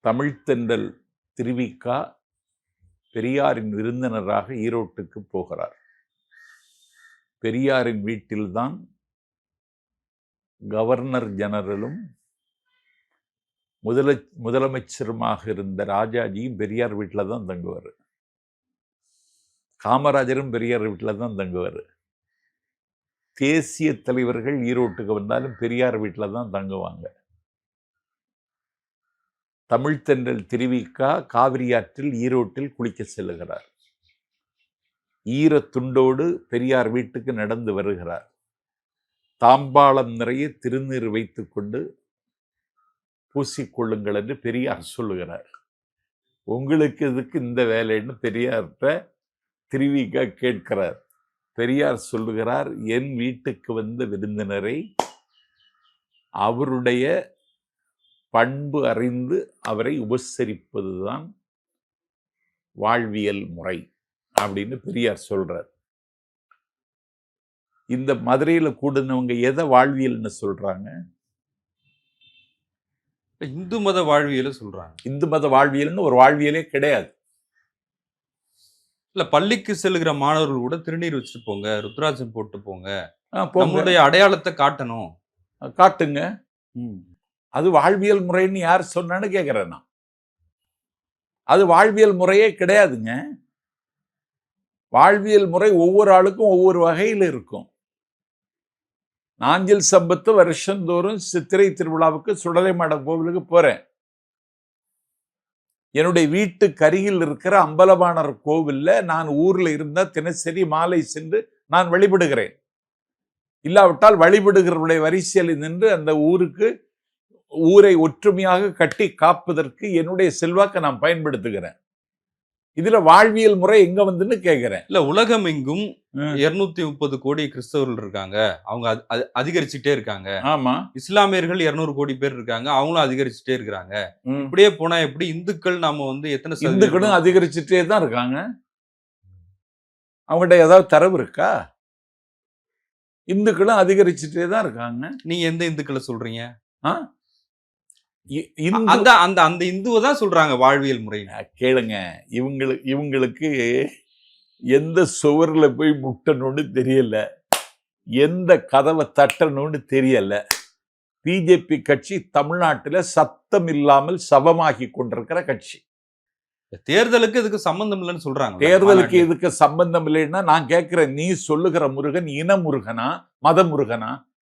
தமிழ்த்தென்றல் திருவிக்கா பெரியாரின் விருந்தினராக ஈரோட்டுக்கு போகிறார். பெரியாரின் வீட்டில்தான் கவர்னர் ஜெனரலும் முதலமைச்சருமாக இருந்த ராஜாஜியும் பெரியார் வீட்டில் தான் தங்குவார். காமராஜரும் பெரியார் வீட்டில் தான் தங்குவார். தேசிய தலைவர்கள் ஈரோட்டுக்கு வந்தாலும் பெரியார் வீட்டில் தான் தங்குவாங்க. தமிழ்த்தென்றல் திருவிக்கா காவிரி ஆற்றில் ஈரோட்டில் குளிக்க செல்லுகிறார். ஈரத்துண்டோடு பெரியார் வீட்டுக்கு நடந்து வருகிறார். தாம்பாளம் நிறைய திருநீர் வைத்துக் கொண்டு பூசிக்கொள்ளுங்கள் என்று பெரியார் சொல்லுகிறார். உங்களுக்கு இதுக்கு இந்த வேலைன்னு பெரியார்கிட்ட திருவிக்கா கேட்கிறார். பெரியார் சொல்லுகிறார், என் வீட்டுக்கு வந்த விருந்தினரை அவருடைய பண்பு அறிந்து அவரை உபசரிப்பதுதான் வாழ்வியல் முறை அப்படின்னு பெரியார் சொல்றார். இந்த மதுரையில கூடுனவங்க எதை வாழ்வியல்னு சொல்றாங்க? இந்து மத வாழ்வியல சொல்றாங்க. இந்து மத வாழ்வியல்னு ஒரு வாழ்வியலே கிடையாது. இல்ல, பள்ளிக்கு செல்லுகிற மாணவர்கள் கூட திருநீர் வச்சுட்டு போங்க, ருத்ராட்சம் போட்டு போங்க, நம்மளுடைய அடையாளத்தை காட்டணும். காட்டுங்க. அது வாழ்வியல் முறைன்னு யார் சொன்னு கேட்கிறேன் நான். அது வாழ்வியல் முறையே கிடையாதுங்க. வாழ்வியல் முறை ஒவ்வொரு ஆளுக்கும் ஒவ்வொரு வகையில் இருக்கும். நாஞ்சில் சம்பத்து வருஷந்தோறும் சித்திரை திருவிழாவுக்கு சுடலைமாட கோவிலுக்கு போறேன். என்னுடைய வீட்டுக்கு அருகில் இருக்கிற அம்பலவாணர் கோவில்ல நான் ஊர்ல இருந்தா தினசரி மாலை சென்று நான் வழிபடுகிறேன். இல்லாவிட்டால் வழிபடுகிறவருடைய வரிசையில் நின்று அந்த ஊரை ஒற்றுமையாக கட்டி காப்பதற்கு என்னுடைய செல்வாக்கை நான் பயன்படுத்துகிறேன். இதுல வாழ்வியல் முறை எங்க வந்துன்னு கேட்கிறேன். இல்ல, உலகம் எங்கும் 230 கோடி கிறிஸ்தவர்கள் இருக்காங்க, அவங்க அதிகரிச்சுட்டே இருக்காங்க. ஆமா, இஸ்லாமியர்கள் 200 கோடி பேர் இருக்காங்க, அவங்களும் அதிகரிச்சுட்டே இருக்காங்க. இப்படியே போனா எப்படி இந்துக்கள் நாம எத்தனை இந்துக்களும் அதிகரிச்சுட்டே தான் இருக்காங்க. அவங்ககிட்ட ஏதாவது தரவு இருக்கா? இந்துக்களும் அதிகரிச்சுட்டே தான் இருக்காங்க. நீங்க எந்த இந்துக்களை சொல்றீங்க? அந்த இந்துவை தான் சொல்றாங்க வாழ்வியல் முறை. கேளுங்க, இவங்களுக்கு எந்த சுவர்ல போய் முட்டணும்னு தெரியல, எந்த கதவை தட்டணும்னு தெரியல. பிஜேபி கட்சி தமிழ்நாட்டில் சத்தம் இல்லாமல் சபமாகி கொண்டிருக்கிற கட்சி. தேர்தலுக்கு இதுக்கு சம்பந்தம் இல்லைன்னு சொல்றாங்க. தேர்தலுக்கு இதுக்கு சம்பந்தம் இல்லைன்னா நான் கேட்கிறேன், நீ சொல்லுகிற முருகன் இன முருகனா மத முருகனா?